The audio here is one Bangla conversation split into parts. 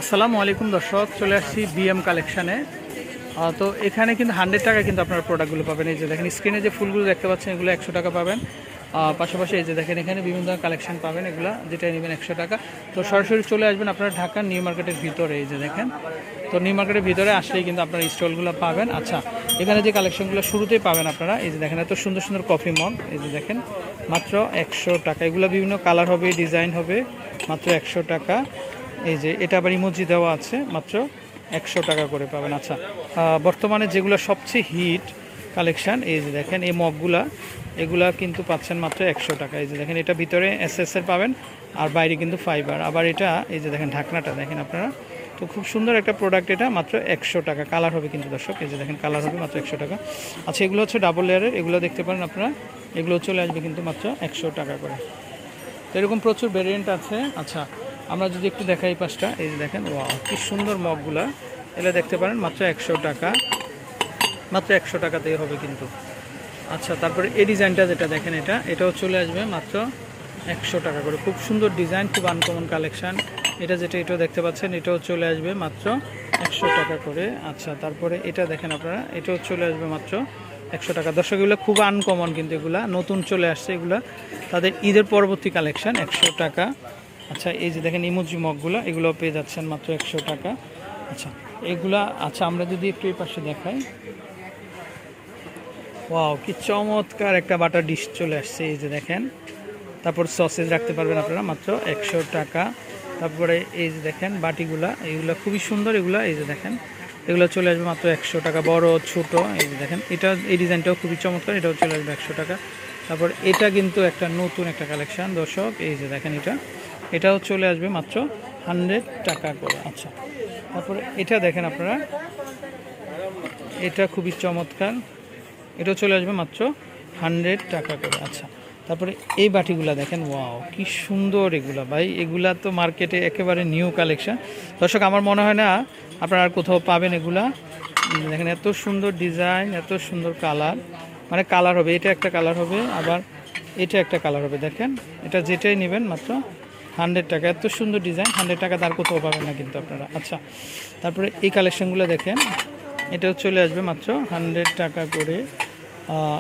আসসালামু আলাইকুম দর্শক, চলে আসছি বিএম কালেকশানে। তো এখানে কিন্তু 100 টাকা কিন্তু আপনারা প্রোডাক্টগুলো পাবেন। এই যে দেখেন স্ক্রিনে যে ফুলগুলো দেখতে পাচ্ছেন, এগুলো 100 টাকা পাবেন। পাশাপাশি এই যে দেখেন এখানে বিভিন্ন ধরনের কালেকশন পাবেন, এগুলো যেটা নেবেন 100 টাকা। তো সরাসরি চলে আসবেন আপনারা ঢাকা নিউ মার্কেটের ভিতরে। এই যে দেখেন, তো নিউ মার্কেটের ভিতরে আসলেই কিন্তু আপনারা স্টলগুলো পাবেন। আচ্ছা, এখানে যে কালেকশনগুলো শুরুতেই পাবেন আপনারা, এই যে দেখেন এত সুন্দর সুন্দর কফি মগ, এই যে দেখেন মাত্র 100 টাকা। এগুলো বিভিন্ন কালার হবে, ডিজাইন হবে, মাত্র 100 টাকা। এই যে এটা আবার ইমোজি দেওয়া আছে, মাত্র 100 টাকা করে পাবেন। আচ্ছা, বর্তমানে যেগুলো সবচেয়ে হিট কালেকশান, এই যে দেখেন এই মগগুলা, এগুলা কিন্তু পাচ্ছেন মাত্র 100 টাকা। এই যে দেখেন এটা ভিতরে এসএসের পাবেন, আর বাইরে কিন্তু ফাইবার। আবার এটা এই যে দেখেন ঢাকনাটা দেখেন আপনারা, তো খুব সুন্দর একটা প্রোডাক্ট। এটা মাত্র 100 টাকা। কালার হবে কিন্তু দর্শক, এই যে দেখেন কালার হবে মাত্র 100 টাকা। আচ্ছা, এগুলো হচ্ছে ডাবল লেয়ারের, এগুলো দেখতে পারেন আপনারা, এগুলো চলে আসবে কিন্তু মাত্র 100 টাকা করে। তো এরকম প্রচুর ভেরিয়েন্ট আছে। আচ্ছা, আমরা যদি একটু দেখাই পাঁচটা, এই যে দেখেন ওয়াও কি সুন্দর মগগুলা, এগুলো দেখতে পারেন মাত্র 100 টাকা, মাত্র 100 টাকাতেই হবে কিন্তু। আচ্ছা, তারপরে এই ডিজাইনটা যেটা দেখেন, এটাও চলে আসবে মাত্র 100 টাকা করে। খুব সুন্দর ডিজাইন, খুব আনকমন কালেকশান। এটাও দেখতে পাচ্ছেন, এটাও চলে আসবে মাত্র 100 টাকা করে। আচ্ছা, তারপরে এটা দেখেন আপনারা, এটাও চলে আসবে মাত্র 100 টাকা। দর্শক, এগুলো খুব আনকমন কিন্তু, এগুলা নতুন চলে আসছে, এগুলা তাদের ঈদের পরবর্তী কালেকশান, 100 টাকা। আচ্ছা, এই যে দেখেন ইমোজি মগগুলো, এগুলো পেয়ে যাচ্ছেন মাত্র 100 টাকা। আচ্ছা, এগুলা, আচ্ছা আমরা যদি একটু এই পাশে দেখাই, ওয়াও কি চমৎকার একটা বাটার ডিশ চলে আসছে, এই যে দেখেন। তারপর সসেজ রাখতে পারবেন আপনারা, মাত্র 100 টাকা। তারপরে এই যে দেখেন বাটিগুলা, এইগুলো খুবই সুন্দর, এগুলা এই যে দেখেন, এগুলো চলে আসবে মাত্র 100 টাকা, বড় ছোট। এই যে দেখেন এই ডিজাইনটাও খুবই চমৎকার, এটাও চলে আসবে 100 টাকা। তারপর এটা কিন্তু একটা নতুন একটা কালেকশান দর্শক, এই যে দেখেন এটাও চলে আসবে মাত্র 100 টাকা করে। আচ্ছা, তারপরে এটা দেখেন আপনারা, এটা খুবই চমৎকার, এটাও চলে আসবে মাত্র 100 টাকা করে। আচ্ছা, তারপরে এই বাটিগুলা দেখেন, ওয়াও কি সুন্দর এগুলা ভাই, এগুলা তো মার্কেটে একেবারে নিউ কালেকশন দর্শক। আমার মনে হয় না আপনারা আর কোথাও পাবেন এগুলা। দেখেন এত সুন্দর ডিজাইন, এত সুন্দর কালার, মানে কালার হবে, এটা একটা কালার হবে, আবার এটা একটা কালার হবে। দেখেন এটা যেটাই নেবেন মাত্র 100 টাকা। এত সুন্দর ডিজাইন, 100 টাকা তার কোথাও পাবেন না কিন্তু আপনারা। আচ্ছা, তারপরে এই কালেকশনগুলো দেখেন, এটাও চলে আসবে মাত্র 100 টাকা করে।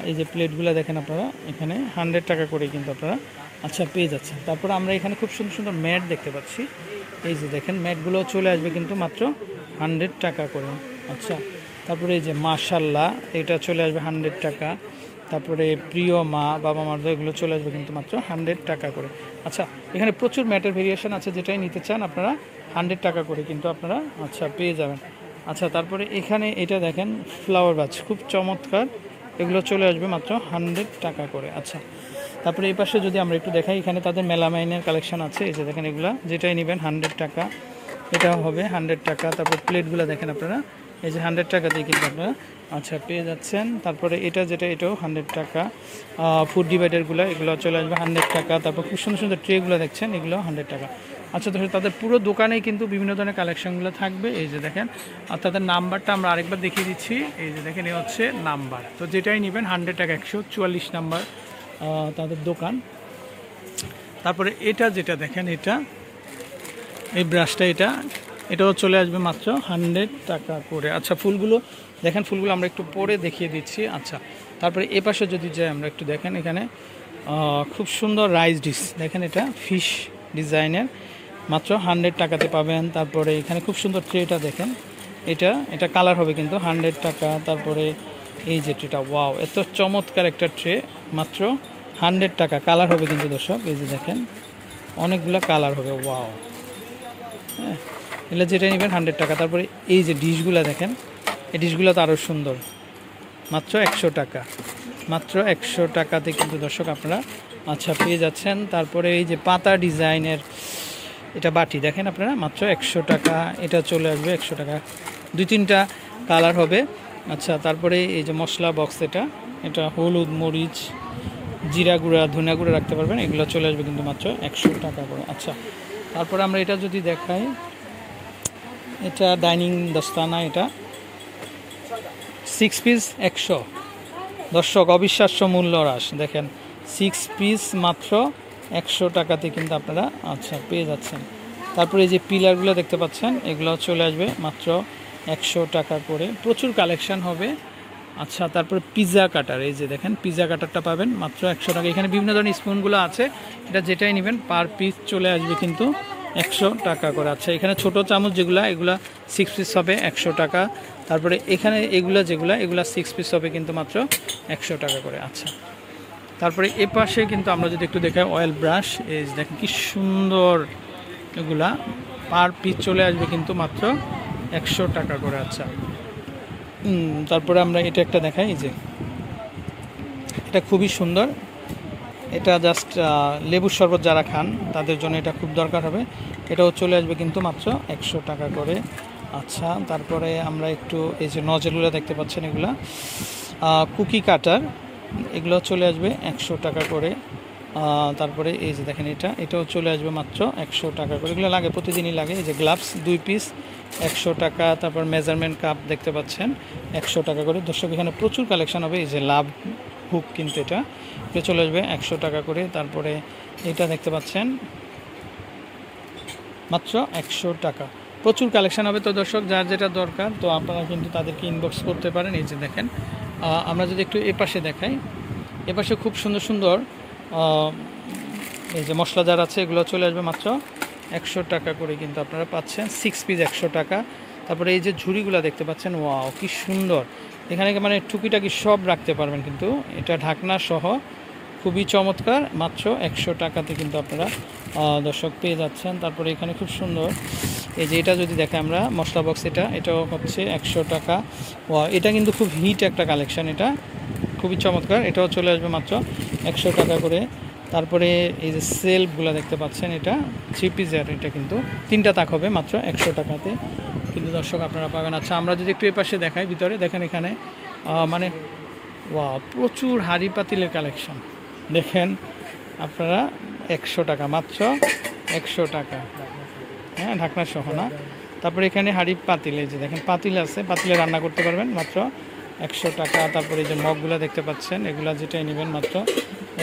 এই যে প্লেটগুলো দেখেন আপনারা, এখানে 100 টাকা করে কিন্তু আপনারা আচ্ছা পেয়ে যাচ্ছেন। তারপর আমরা এখানে খুব সুন্দর সুন্দর ম্যাট দেখতে পাচ্ছি, এই যে দেখেন ম্যাটগুলো চলে আসবে কিন্তু মাত্র 100 টাকা করে। আচ্ছা, তারপরে এই যে মাশাল্লাহ, এটা চলে আসবে 100 টাকা। তারপরে প্রিয় মা, বাবা মার, এগুলো চলে আসবে কিন্তু মাত্র 100 টাকা করে। আচ্ছা, এখানে প্রচুর ম্যাটের ভেরিয়েশন আছে, যেটাই নিতে চান আপনারা 100 টাকা করে কিন্তু আপনারা আচ্ছা পেয়ে যাবেন। আচ্ছা, তারপরে এখানে এটা দেখেন ফ্লাওয়ার ভাজ, খুব চমৎকার, এগুলো চলে আসবে মাত্র 100 টাকা করে। আচ্ছা, তারপরে এই পাশে যদি আমরা একটু দেখাই, এখানে তাদের মেলামাইনের কালেকশন আছে, এই যে দেখেন এগুলো যেটাই নেবেন 100 টাকা, এটাও হবে 100 টাকা। তারপর প্লেটগুলো দেখেন আপনারা, এই যে 100 টাকাতেই কিন্তু আপনারা আচ্ছা পেয়ে যাচ্ছেন। তারপরে এটাও 100 টাকা। ফুড ডিভাইডারগুলো, এগুলো চলে আসবে 100 টাকা। তারপর খুব সুন্দর সুন্দর ট্রেগুলো দেখছেন, এগুলো 100 টাকা। আচ্ছা, তো তাদের পুরো দোকানেই কিন্তু বিভিন্ন ধরনের কালেকশনগুলো থাকবে, এই যে দেখেন। আর তাদের নাম্বারটা আমরা আরেকবার দেখিয়ে দিচ্ছি, এই যে দেখেন, এই হচ্ছে নাম্বার। তো যেটাই নেবেন 100 টাকা, 144 নাম্বার তাদের দোকান। তারপরে এটা যেটা দেখেন, এই ব্রাশটা, এটাও চলে আসবে মাত্র 100 টাকা করে। আচ্ছা, ফুলগুলো দেখেন, ফুলগুলো আমরা একটু পরে দেখিয়ে দিচ্ছি। আচ্ছা, তারপরে এ পাশে যদি যাই আমরা একটু দেখেন, এখানে খুব সুন্দর রাইস ডিশ দেখেন, এটা ফিশ ডিজাইনের, মাত্র 100 টাকাতে পাবেন। তারপরে এখানে খুব সুন্দর ট্রেটা দেখেন, এটা কালার হবে কিন্তু 100 টাকা। তারপরে এই যে ট্রেটা, ওয়াও এত চমৎকার একটা ট্রে, মাত্র 100 টাকা। কালার হবে কিন্তু দর্শক, এই যে দেখেন অনেকগুলো কালার হবে, ওয়াও। হ্যাঁ, এগুলো যেটা নেবেন 100 টাকা। তারপরে এই যে ডিশগুলো দেখেন, এই ডিশগুলো তো আরও সুন্দর, মাত্র 100 টাকা, মাত্র 100 টাকাতে কিন্তু দর্শক আপনারা আচ্ছা পেয়ে যাচ্ছেন। তারপরে এই যে পাতা ডিজাইনের এটা বাটি দেখেন আপনারা, মাত্র 100 টাকা, এটা চলে আসবে 100 টাকা। 2-3টা কালার হবে। আচ্ছা, তারপরে এই যে মশলা বক্স, এটা হলুদ, মরিচ, জিরা গুঁড়া, ধনিয়া গুঁড়া রাখতে পারবেন, এগুলো চলে আসবে কিন্তু মাত্র 100 টাকা করে। আচ্ছা, তারপরে আমরা এটা যদি দেখাই, এটা ডাইনিং দস্তানা, এটা 6 পিস 100। দর্শক, অবিশ্বাস্য মূল্য হ্রাস দেখেন, 6 পিস মাত্র 100 টাকাতে কিন্তু আপনারা আচ্ছা পেয়ে যাচ্ছেন। তারপরে এই যে পিলারগুলো দেখতে পাচ্ছেন, এগুলো চলে আসবে মাত্র 100 টাকা করে। প্রচুর কালেকশন হবে। আচ্ছা, তারপরে পিৎজা কাটার, এই যে দেখেন পিৎজা কাটারটা পাবেন মাত্র 100 টাকা। এখানে বিভিন্ন ধরনের স্পুনগুলো আছে, এটা যেটাই নেবেন পার পিস চলে আসবে কিন্তু 100 টাকা করে। আচ্ছা, এখানে ছোট চামচ যেগুলো, এগুলা 6 পিস হবে 100 টাকা। তারপরে এখানে এগুলা 6 পিস হবে কিন্তু মাত্র 100 টাকা করে। আচ্ছা, তারপরে এ পাশে কিন্তু আমরা যদি একটু দেখাই অয়েল ব্রাশ, এই দেখেন কি সুন্দর, এগুলা পার পিস চলে আসবে কিন্তু মাত্র 100 টাকা করে। আচ্ছা, তারপরে আমরা এটা একটা দেখাই, যে এটা খুবই সুন্দর, এটা জাস্ট লেবুর শরবত যারা খান তাদের জন্য এটা খুব দরকার হবে। এটাও চলে আসবে কিন্তু মাত্র 100 টাকা করে। আচ্ছা, তারপরে আমরা একটু এই যে নজেলগুলো দেখতে পাচ্ছেন, এগুলা কুকি কাটার, এগুলো চলে আসবে 100 টাকা করে। তারপরে এই যে দেখেন এটাও চলে আসবে মাত্র 100 টাকা করে। এগুলো লাগে, প্রতিদিনই লাগে। এই যে গ্লাভস 2 পিস 100 টাকা। তারপর মেজারমেন্ট কাপ দেখতে পাচ্ছেন 100 টাকা করে। দর্শক, এখানে প্রচুর কালেকশন হবে। এই যে লাভ হুক, কিন্তু এটা চলে আসবে 100 টাকা করে। তারপরে এটা দেখতে পাচ্ছেন মাত্র 100 টাকা। প্রচুর কালেকশন হবে। তো দর্শক, যার যেটা দরকার তো আপনারা কিন্তু তাদেরকে ইনবক্স করতে পারেন। এই যে দেখেন, আমরা যদি একটু এপাশে দেখাই, এপাশে খুব সুন্দর সুন্দর এই যে মশলা জার আছে, এগুলো চলে আসবে মাত্র 100 টাকা করে কিন্তু আপনারা পাচ্ছেন। 6 পিস 100 টাকা। তারপরে এই যে ঝুড়িগুলো দেখতে পাচ্ছেন, ওয়াও কি সুন্দর, এখানে মানে টুকিটাকি সব রাখতে পারবেন কিন্তু, এটা ঢাকনা সহ খুবই চমৎকার। মাত্র 100 টাকাতে কিন্তু আপনারা দর্শক পেয়ে যাচ্ছেন। তারপরে এখানে খুব সুন্দর এই যে এটা যদি দেখে আমরা মশলা বক্স, এটাও হচ্ছে 100 টাকা। এটা কিন্তু খুব হিট একটা কালেকশন, এটা খুবই চমৎকার। এটাও চলে আসবে মাত্র 100 টাকা করে। তারপরে এই যে সেলফগুলো দেখতে পাচ্ছেন, এটা 3 পিসের, এটা কিন্তু 3টা তাক হবে মাত্র 100 টাকাতে কিন্তু দর্শক আপনারা পাবেন। আচ্ছা, আমরা যদি একটু এপাশে দেখাই, ভিতরে দেখেন এখানে মানে প্রচুর হাঁড়ি পাতিলের কালেকশন দেখেন আপনারা। 100 টাকা, মাত্র 100 টাকা, হ্যাঁ, ঢাকনা সহ না। তারপরে এখানে হাঁড়ি পাতিল, এই যে দেখেন পাতিল আছে, পাতিলে রান্না করতে পারবেন মাত্র 100 টাকা। তারপরে এই যে মগগুলো দেখতে পাচ্ছেন, এগুলা যেটাই নেবেন মাত্র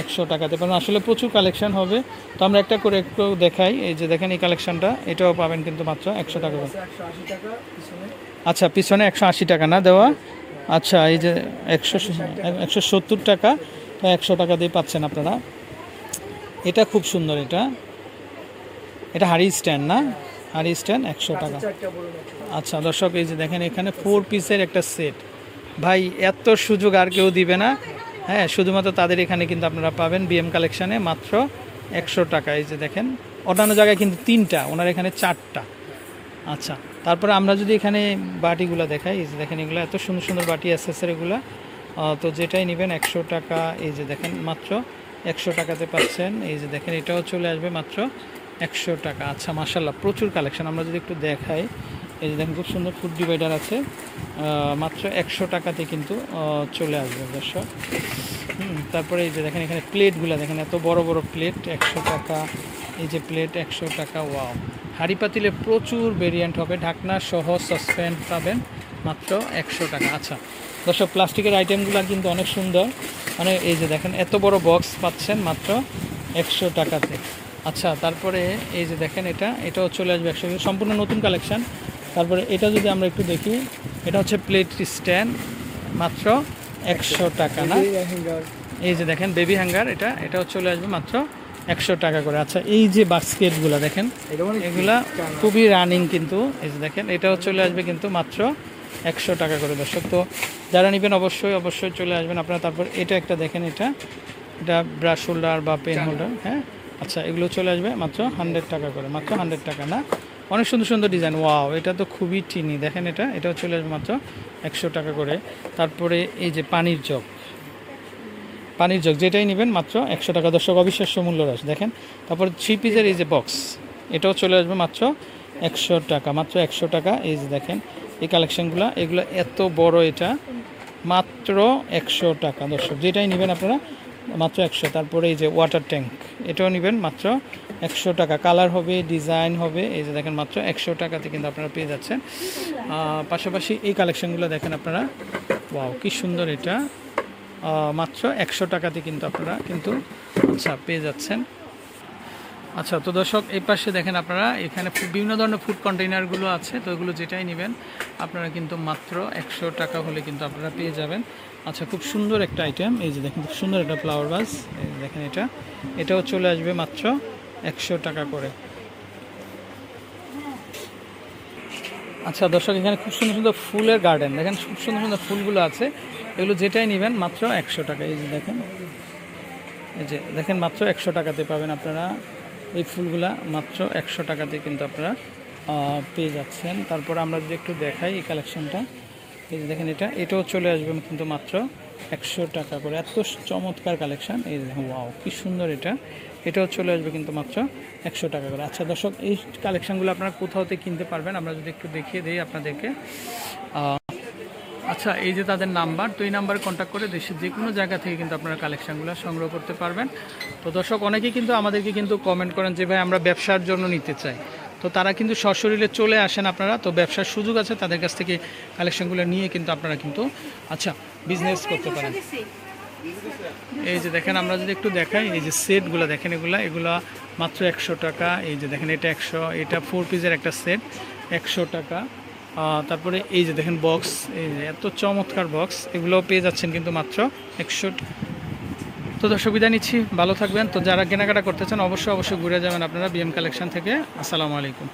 100 টাকাতে পাবেন। আসলে প্রচুর কালেকশন হবে, তো আমরা একটা করে একটু দেখাই। এই যে দেখেন এই কালেকশনটা, এটাও পাবেন কিন্তু মাত্র 100 টাকা। আচ্ছা, পিছনে 180 টাকা না দেওয়া। আচ্ছা, এই যে 170 টাকা, 100 টাকা দিয়ে পাচ্ছেন আপনারা। এটা খুব সুন্দর, এটা হাড়ি স্ট্যান্ড না, হাড়ি স্ট্যান্ড 100 টাকা। আচ্ছা দর্শক, এই যে দেখেন এখানে 4 পিসের একটা সেট, ভাই এত সুযোগ আর কেউ দিবে না, হ্যাঁ, শুধুমাত্র তাদের এখানে কিন্তু আপনারা পাবেন বিএম কালেকশানে মাত্র 100 টাকা। এই যে দেখেন, অন্যান্য জায়গায় কিন্তু 3টা, ওনার এখানে 4টা। আচ্ছা, তারপরে আমরা যদি এখানে বাটিগুলো দেখাই, এই যে দেখেন এগুলো এত সুন্দর সুন্দর বাটি অ্যাক্সেসরিগুলো, তো যেটাই নেবেন 100 টাকা। এই যে দেখেন মাত্র 100 টাকাতে পাচ্ছেন। এই যে দেখেন এটাও চলে আসবে মাত্র 100 টাকা। আচ্ছা, মাশাআল্লাহ প্রচুর কালেকশন। আমরা যদি একটু দেখাই, এই যে দেখেন খুব সুন্দর ফুড ডিভাইডার আছে, মাত্র 100 টাকাতে কিন্তু চলে আসবে দর্শক। তারপরে এই যে দেখেন এখানে প্লেটগুলো দেখেন, এত বড় বড় প্লেট 100 টাকা। এই যে প্লেট 100 টাকা। ওয়াও, হাঁড়ি পাতিলে প্রচুর ভেরিয়েন্ট হবে, ঢাকনা সহ সাসপেন্ড পাবেন মাত্র 100 টাকা। আচ্ছা দর্শক, প্লাস্টিকের আইটেমগুলো কিন্তু অনেক সুন্দর, মানে এই যে দেখেন এত বড় বক্স পাচ্ছেন মাত্র 100 টাকাতে। আচ্ছা, তারপরে এই যে দেখেন এটাও চলে আসবে 100, সম্পূর্ণ নতুন কালেকশান। তারপরে এটা যদি আমরা একটু দেখি, এটা হচ্ছে প্লেট স্ট্যান্ড, মাত্র 100 টাকা না। এই যে দেখেন বেবি হ্যাঙ্গার, এটাও চলে আসবে মাত্র 100 টাকা করে। আচ্ছা, এই যে বাস্কেটগুলো দেখেন, এগুলা খুবই রানিং কিন্তু, এই যে দেখেন এটাও চলে আসবে কিন্তু মাত্র 100 টাকা করে দর্শক। তো যারা নেবেন অবশ্যই চলে আসবেন আপনারা। তারপর এটা একটা দেখেন, এটা ব্রাশ হোল্ডার বা পেন হোল্ডার, হ্যাঁ। আচ্ছা, এগুলো চলে আসবে মাত্র 100 টাকা করে, মাত্র 100 টাকা না। অনেক সুন্দর সুন্দর ডিজাইন, ওয়াও, এটা তো খুবই টিনি দেখেন, এটাও চলে আসবে মাত্র 100 টাকা করে। তারপরে এই যে পানির জগ যেটাই নেবেন মাত্র 100 টাকা দর্শক, অবিশ্বাস্য মূল্য রাশ দেখেন। তারপর 3 পিসের এই যে বক্স, এটাও চলে আসবে মাত্র 100 টাকা, মাত্র 100 টাকা। এই যে দেখেন এই কালেকশানগুলো, এগুলো এত বড়, এটা মাত্র 100 টাকা দর্শক, যেটাই নেবেন আপনারা মাত্র 100। তারপরে এই যে ওয়াটার ট্যাঙ্ক, এটাও নেবেন মাত্র 100 টাকা, কালার হবে, ডিজাইন হবে। এই যে দেখেন মাত্র 100 টাকাতে কিন্তু আপনারা পেয়ে যাচ্ছেন। পাশাপাশি এই কালেকশানগুলো দেখেন আপনারা, ওয়াও কি সুন্দর, এটা মাত্র 100 টাকাতে কিন্তু আপনারা কিন্তু আচ্ছা পেয়ে যাচ্ছেন। আচ্ছা, তো দর্শক এই পাশে দেখেন আপনারা, এখানে বিভিন্ন ধরনের ফুড কন্টেইনারগুলো আছে। তো এগুলো যেটাই নেবেন আপনারা কিন্তু মাত্র 100 টাকা হলে কিন্তু আপনারা পেয়ে যাবেন। আচ্ছা, খুব সুন্দর একটা আইটেম, এই যে দেখেন খুব সুন্দর একটা ফ্লাওয়ার ভাস, এই যে দেখেন এটাও চলে আসবে মাত্র 100 টাকা করে। আচ্ছা দর্শক, এখানে খুব সুন্দর সুন্দর ফুলের গার্ডেন দেখেন, খুব সুন্দর সুন্দর ফুলগুলো আছে। এগুলো যেটাই নেবেন মাত্র 100 টাকা। এই যে দেখেন, এই যে দেখেন মাত্র 100 টাকাতে পাবেন আপনারা এই ফুলগুলা, মাত্র 100 টাকাতে কিন্তু আপনারা পেয়ে যাচ্ছেন। তারপর আমরা যদি একটু দেখাই এই কালেকশনটা, এই যে দেখেন এটাও চলে আসবে কিন্তু মাত্র 100 টাকা করে। এত চমৎকার কালেকশন, এই যে দেখেন ওয়াও কি সুন্দর, এটাও চলে আসবে কিন্তু মাত্র 100 টাকা করে। আচ্ছা দর্শক, এই কালেকশনগুলো আপনারা কোথাও থেকে কিনতে পারবেন আমরা যদি একটু দেখিয়ে দিই আপনাদেরকে। আচ্ছা, এই যে তাদের নাম্বার, তো এই নাম্বারে কন্ট্যাক্ট করে দেশের যে কোনো জায়গা থেকে কিন্তু আপনারা কালেকশানগুলো সংগ্রহ করতে পারবেন। তো দর্শক, অনেকেই কিন্তু আমাদেরকে কিন্তু কমেন্ট করেন যে ভাই আমরা ব্যবসার জন্য নিতে চাই, তো তারা কিন্তু সশরীরে চলে আসেন আপনারা, তো ব্যবসার সুযোগ আছে, তাদের কাছ থেকে কালেকশানগুলো নিয়ে কিন্তু আপনারা কিন্তু আচ্ছা বিজনেস করতে পারেন। এই যে দেখেন, আমরা যদি একটু দেখাই, এই যে সেটগুলো দেখেন, এগুলা মাত্র 100 টাকা। এই যে দেখেন এটা 100, এটা 4 পিসের একটা সেট 100 টাকা। তারপরে এই যে দেখেন বক্স, এই যে এত চমৎকার বক্স, এগুলোও পেয়ে যাচ্ছেন কিন্তু মাত্র 100। তো দর্শক, বিদায় নিচ্ছি, ভালো থাকবেন। তো যারা কেনাকাটা করতে চান অবশ্যই ঘুরে যাবেন আপনারা বিএম কালেকশন থেকে। আসসালামু আলাইকুম।